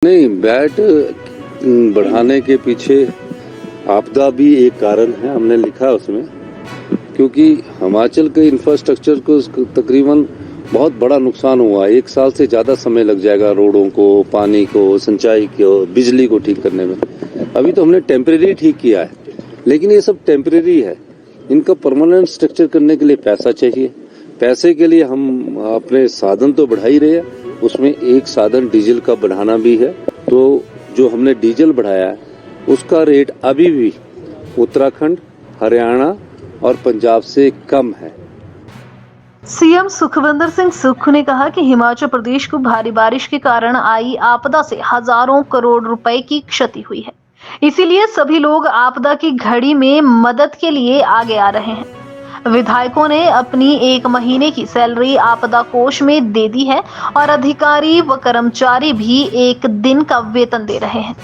नहीं, वैट बढ़ाने के पीछे आपदा भी एक कारण है, हमने लिखा है उसमें, क्योंकि हिमाचल के इंफ्रास्ट्रक्चर को तकरीबन बहुत बड़ा नुकसान हुआ है। 1 साल से ज़्यादा समय लग जाएगा रोडों को, पानी को, सिंचाई को, बिजली को ठीक करने में। अभी तो हमने टेम्परेरी ठीक किया है, लेकिन ये सब टेम्परेरी है। इनका परमानेंट स्ट्रक्चर करने के लिए पैसा चाहिए। पैसे के लिए हम अपने साधन तो बढ़ा ही रहे हैं, उसमें एक साधन डीजल का बढ़ाना भी है। तो जो हमने डीजल बढ़ाया है उसका रेट अभी भी उत्तराखंड, हरियाणा और पंजाब से कम है। सीएम सुखविंदर सिंह सुक्खू ने कहा कि हिमाचल प्रदेश को भारी बारिश के कारण आई आपदा से हजारों करोड़ रुपए की क्षति हुई है, इसीलिए सभी लोग आपदा की घड़ी में मदद के लिए आगे आ रहे हैं। विधायकों ने अपनी 1 महीने की सैलरी आपदा कोष में दे दी है और अधिकारी व कर्मचारी भी 1 दिन का वेतन दे रहे हैं।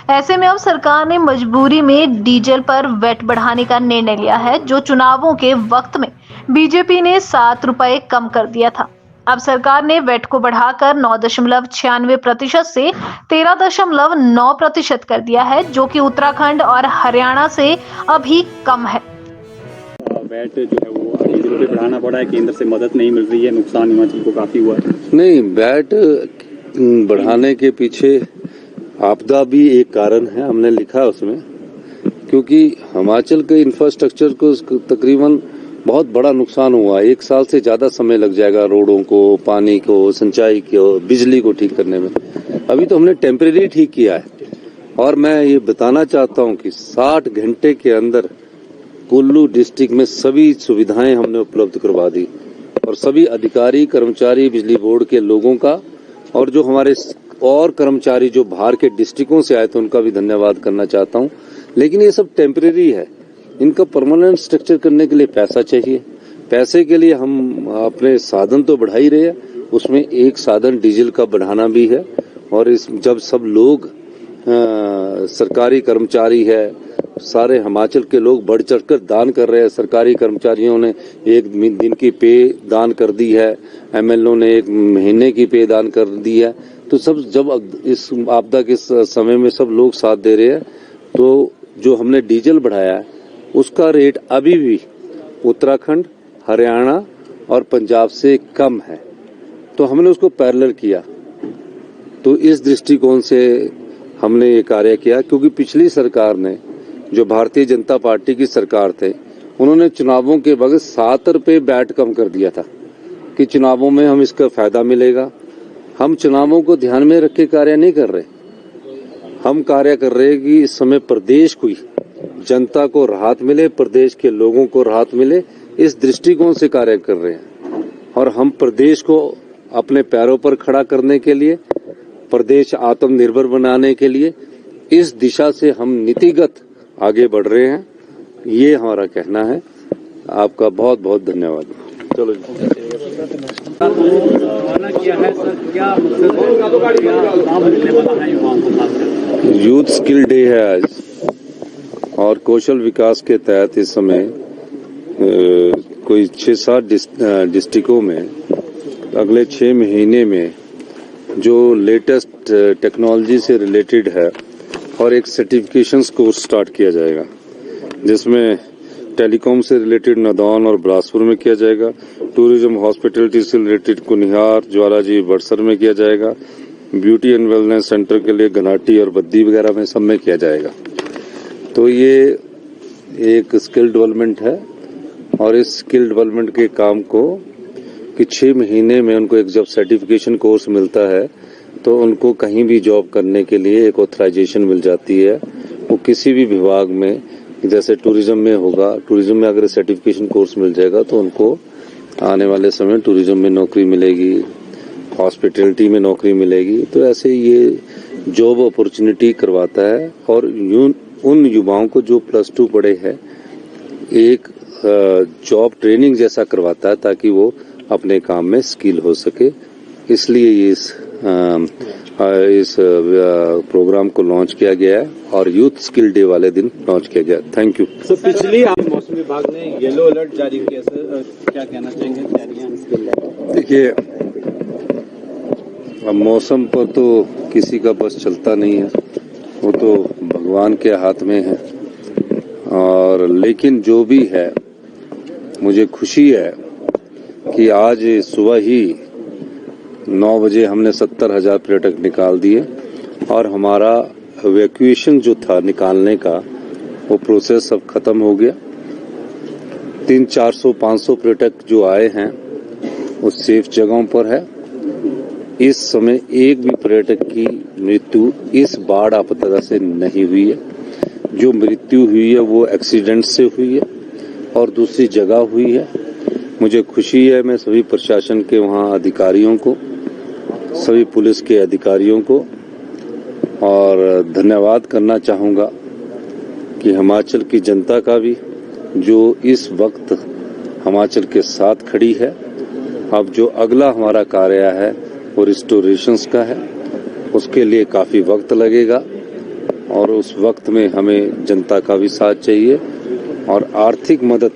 ऐसे में अब सरकार ने मजबूरी में डीजल पर वैट बढ़ाने का निर्णय लिया है, जो चुनावों के वक्त में बीजेपी ने 7 रुपए कम कर दिया था। अब सरकार ने वैट को बढ़ाकर 9.96% से 13.9% कर दिया है, जो कि उत्तराखंड और हरियाणा से अभी कम है। वैट जो है वो डीजल पे बढ़ाना पड़ा है, केंद्र से मदद नहीं मिल रही है, नुकसान हिमाचल को काफी हुआ है। नहीं, वैट बढ़ाने के पीछे आपदा भी एक कारण है, हमने लिखा है उसमें, क्योंकि हिमाचल के इंफ्रास्ट्रक्चर को तकरीबन बहुत बड़ा नुकसान हुआ है। 1 साल से ज्यादा समय लग जाएगा रोडों को, पानी को, सिंचाई को, बिजली को ठीक करने में। अभी तो हमने टेम्परेरी ठीक किया है, और मैं ये बताना चाहता हूँ कि 60 घंटे के अंदर कुल्लू डिस्ट्रिक्ट में सभी सुविधाएं हमने उपलब्ध करवा दी, और सभी अधिकारी, कर्मचारी, बिजली बोर्ड के लोगों का, और जो हमारे और कर्मचारी जो बाहर के डिस्ट्रिक्टों से आए थे उनका भी धन्यवाद करना चाहता हूं। लेकिन ये सब टेम्परेरी है, इनका परमानेंट स्ट्रक्चर करने के लिए पैसा चाहिए। पैसे के लिए हम अपने साधन तो बढ़ा ही रहे हैं, उसमें एक साधन डीजल का बढ़ाना भी है। और जब सब लोग सरकारी कर्मचारी है, सारे हिमाचल के लोग बढ़ चढ़कर दान कर रहे हैं। सरकारी कर्मचारियों ने 1 दिन की पे दान कर दी है, एमएलओ ने 1 महीने की पे दान कर दी है। तो सब जब इस आपदा के समय में सब लोग साथ दे रहे हैं, तो जो हमने डीजल बढ़ाया है उसका रेट अभी भी उत्तराखंड, हरियाणा और पंजाब से कम है। तो हमने उसको पैरेलल किया। तो इस दृष्टिकोण से हमने ये कार्य किया, क्योंकि पिछली सरकार ने, जो भारतीय जनता पार्टी की सरकार थे, उन्होंने चुनावों के वक्त 7 रुपए वैट कम कर दिया था कि चुनावों में हम इसका फायदा मिलेगा। हम चुनावों को ध्यान में रख के कार्य नहीं कर रहे, हम कार्य कर रहे हैं कि इस समय प्रदेश को, जनता को राहत मिले, प्रदेश के लोगों को राहत मिले, इस दृष्टिकोण से कार्य कर रहे हैं। और हम प्रदेश को अपने पैरों पर खड़ा करने के लिए, प्रदेश आत्मनिर्भर बनाने के लिए इस दिशा से हम नीतिगत आगे बढ़ रहे हैं, ये हमारा कहना है। आपका बहुत बहुत धन्यवाद। चलो यूथ स्किल डे है आज, और कौशल विकास के तहत इस समय कोई 6-7 डिस्ट्रिक्टों में अगले 6 महीने में जो लेटेस्ट टेक्नोलॉजी से रिलेटेड है, और एक सर्टिफिकेशन कोर्स स्टार्ट किया जाएगा, जिसमें टेलीकॉम से रिलेटेड नादौन और बिलासपुर में किया जाएगा, टूरिज्म हॉस्पिटलिटी से रिलेटेड कुनिहार, ज्वालाजी, बड़सर में किया जाएगा, ब्यूटी एंड वेलनेस सेंटर के लिए घनाटी और बद्दी वगैरह में सब में किया जाएगा। तो ये एक स्किल डेवलपमेंट है, और इस स्किल डेवलपमेंट के काम को कि 6 महीने में उनको एक जब सर्टिफिकेशन कोर्स मिलता है तो उनको कहीं भी जॉब करने के लिए एक ऑथराइजेशन मिल जाती है। वो किसी भी विभाग में, जैसे टूरिज्म में होगा, टूरिज्म में अगर सर्टिफिकेशन कोर्स मिल जाएगा तो उनको आने वाले समय टूरिज्म में नौकरी मिलेगी, हॉस्पिटलिटी में नौकरी मिलेगी। तो ऐसे ये जॉब अपॉर्चुनिटी करवाता है, और उन युवाओं को जो +2 पढ़े हैं एक जॉब ट्रेनिंग जैसा करवाता है, ताकि वो अपने काम में स्किल हो सके। इसलिए ये इस प्रोग्राम को लॉन्च किया गया है, और यूथ स्किल डे वाले दिन लॉन्च किया गया। Thank you. सर, पिछली मौसम विभाग ने येलो अलर्ट जारी किया, सर क्या कहना चाहेंगे? देखिए, अब मौसम पर तो किसी का बस चलता नहीं है, वो तो भगवान के हाथ में है। और लेकिन जो भी है, मुझे खुशी है कि आज सुबह ही 9 बजे हमने 70,000 पर्यटक निकाल दिए और हमारा इवैक्यूएशन जो था निकालने का वो प्रोसेस अब खत्म हो गया। 300-400-500 पर्यटक जो आए हैं वो सेफ जगहों पर है। इस समय एक भी पर्यटक की मृत्यु इस बाढ़ आपदा से नहीं हुई है। जो मृत्यु हुई है वो एक्सीडेंट से हुई है और दूसरी जगह हुई है। मुझे खुशी है, मैं सभी प्रशासन के वहाँ अधिकारियों को, सभी पुलिस के अधिकारियों को और धन्यवाद करना चाहूँगा कि हिमाचल की जनता का भी, जो इस वक्त हिमाचल के साथ खड़ी है। अब जो अगला हमारा कार्य है वो रिस्टोरेशंस का है, उसके लिए काफ़ी वक्त लगेगा और उस वक्त में हमें जनता का भी साथ चाहिए और आर्थिक मदद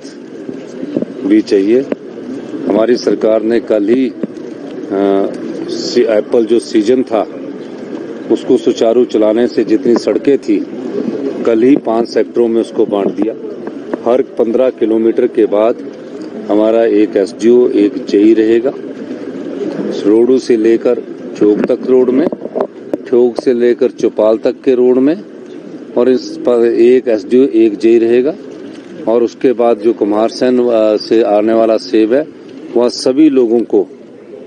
भी चाहिए। हमारी सरकार ने कल ही एप्पल जो सीजन था उसको सुचारू चलाने से जितनी सड़कें थी कल ही 5 सेक्टरों में उसको बांट दिया। हर 15 किलोमीटर के बाद हमारा एक एसडीओ, एक जेई रहेगा। रोडू से लेकर ठोक तक रोड में, ठोक से लेकर चौपाल तक के रोड में, और इस पर एक एसडीओ, एक जेई रहेगा। और उसके बाद जो कुमारसैन से आने वाला सेब है वह सभी लोगों को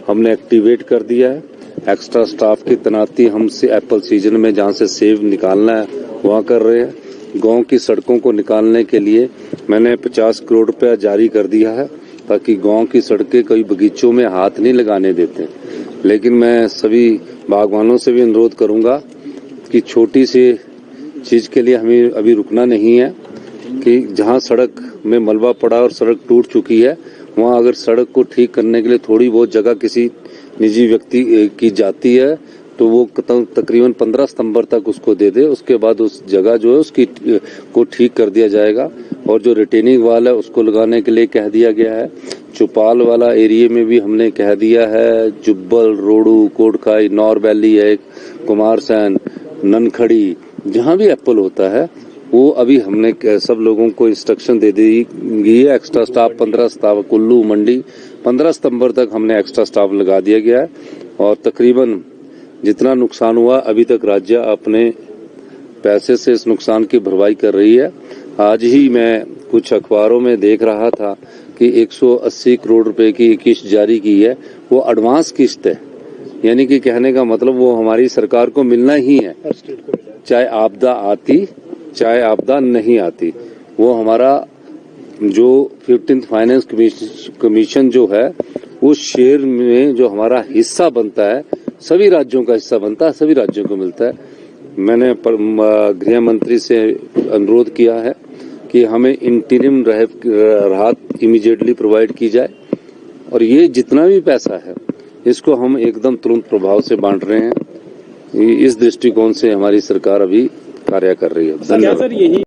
हमने एक्टिवेट कर दिया है। एक्स्ट्रा स्टाफ की तैनाती हम से एप्पल सीजन में जहाँ से सेब निकालना है वहाँ कर रहे हैं। गांव की सड़कों को निकालने के लिए मैंने 50 करोड़ रुपया जारी कर दिया है ताकि गांव की सड़कें कई बगीचों में हाथ नहीं लगाने देते। लेकिन मैं सभी बागवानों से भी अनुरोध करूंगा कि छोटी सी चीज के लिए हमें अभी रुकना नहीं है कि जहां सड़क में मलबा पड़ा और सड़क टूट चुकी है वहां अगर सड़क को ठीक करने के लिए थोड़ी बहुत जगह किसी निजी व्यक्ति की जाती है तो वो तकरीबन 15 सितंबर तक उसको दे दे। उसके बाद उस जगह जो है उसकी को ठीक कर दिया जाएगा और जो रिटेनिंग वाल है उसको लगाने के लिए कह दिया गया है। चौपाल वाला एरिया में भी हमने कह दिया है। जुब्बल, रोडू, कोटखाई, नॉर वैली है, कुमारसैन, ननखड़ी, जहां भी एप्पल होता है वो अभी हमने सब लोगों को इंस्ट्रक्शन दे दी गई है। एक्स्ट्रा स्टाफ 15 स्टाफ, कुल्लू, मंडी 15 सितंबर तक हमने एक्स्ट्रा स्टाफ लगा दिया गया है और तकरीबन जितना नुकसान हुआ अभी तक राज्य अपने पैसे से इस नुकसान की भरपाई कर रही है। आज ही मैं कुछ अखबारों में देख रहा था कि 180 करोड़ रुपए की किस्त जारी की है, वो एडवांस किस्त है। यानी कि कहने का मतलब वो हमारी सरकार को मिलना ही है, चाहे आपदा आती चाहे आपदा नहीं आती। वो हमारा जो 15th फाइनेंस कमीशन जो है उस शेयर में जो हमारा हिस्सा बनता है, सभी राज्यों का हिस्सा बनता है, सभी राज्यों को मिलता है। मैंने गृह मंत्री से अनुरोध किया है कि हमें इंटीरियम राहत इमीडिएटली प्रोवाइड की जाए और ये जितना भी पैसा है इसको हम एकदम तुरंत प्रभाव से बांट रहे हैं। इस दृष्टिकोण से हमारी सरकार अभी कार्य कर रही है। धन्यवाद।